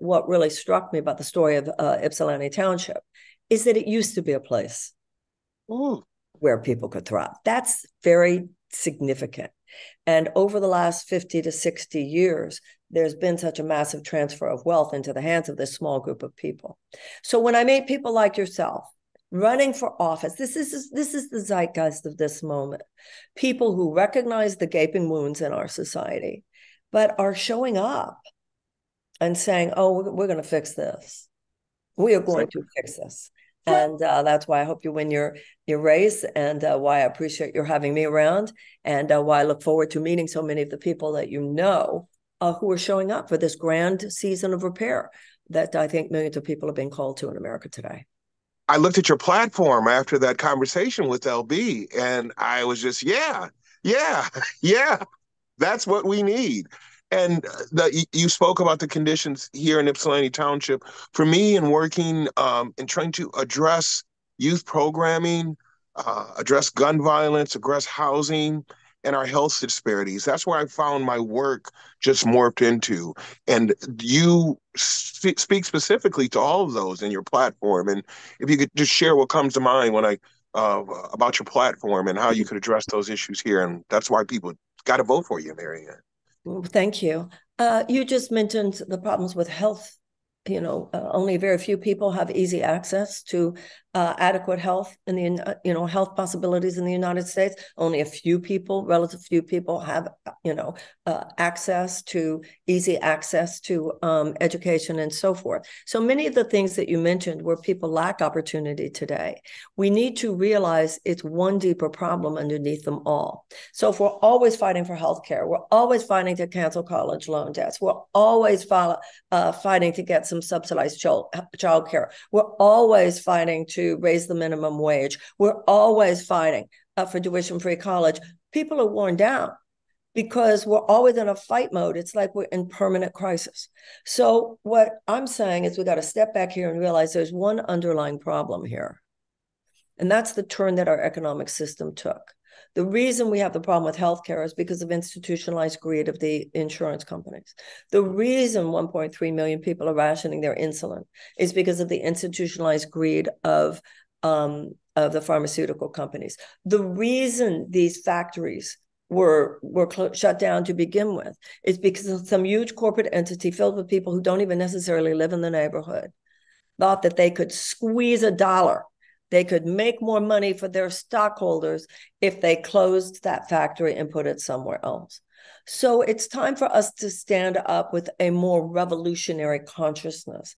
what really struck me about the story of Ypsilanti Township is that it used to be a place where people could thrive. That's very significant. And over the last 50 to 60 years, there's been such a massive transfer of wealth into the hands of this small group of people. So when I meet people like yourself running for office, this is the zeitgeist of this moment. People who recognize the gaping wounds in our society, but are showing up and saying, oh, we're going to fix this. We are going to fix this. And that's why I hope you win your race, and why I appreciate your having me around, and why I look forward to meeting so many of the people that you know who are showing up for this grand season of repair that I think millions of people are being called to in America today. I looked at your platform after that conversation with LB, and I was just, yeah, that's what we need. And you spoke about the conditions here in Ypsilanti Township. For me, in working and trying to address youth programming, address gun violence, address housing, and our health disparities, that's where I found my work just morphed into. And you speak specifically to all of those in your platform. And if you could just share what comes to mind when about your platform and how you could address those issues here. And that's why people got to vote for you, Marianne. Well, thank you. You just mentioned the problems with health. Only very few people have easy access to adequate health in the, health possibilities in the United States. Only a few people, relative few people, have, easy access to education and so forth. So many of the things that you mentioned where people lack opportunity today, we need to realize it's one deeper problem underneath them all. So if we're always fighting for healthcare, we're always fighting to cancel college loan debts, we're always fighting to get some subsidized child care, we're always fighting to raise the minimum wage, we're always fighting for tuition-free college, people are worn down because we're always in a fight mode. It's like we're in permanent crisis. So what I'm saying is we got to step back here and realize there's one underlying problem here. And that's the turn that our economic system took. The reason we have the problem with healthcare is because of institutionalized greed of the insurance companies. The reason 1.3 million people are rationing their insulin is because of the institutionalized greed of the pharmaceutical companies. The reason these factories were shut down to begin with is because of some huge corporate entity filled with people who don't even necessarily live in the neighborhood thought that they could squeeze a dollar. They could make more money for their stockholders if they closed that factory and put it somewhere else. So it's time for us to stand up with a more revolutionary consciousness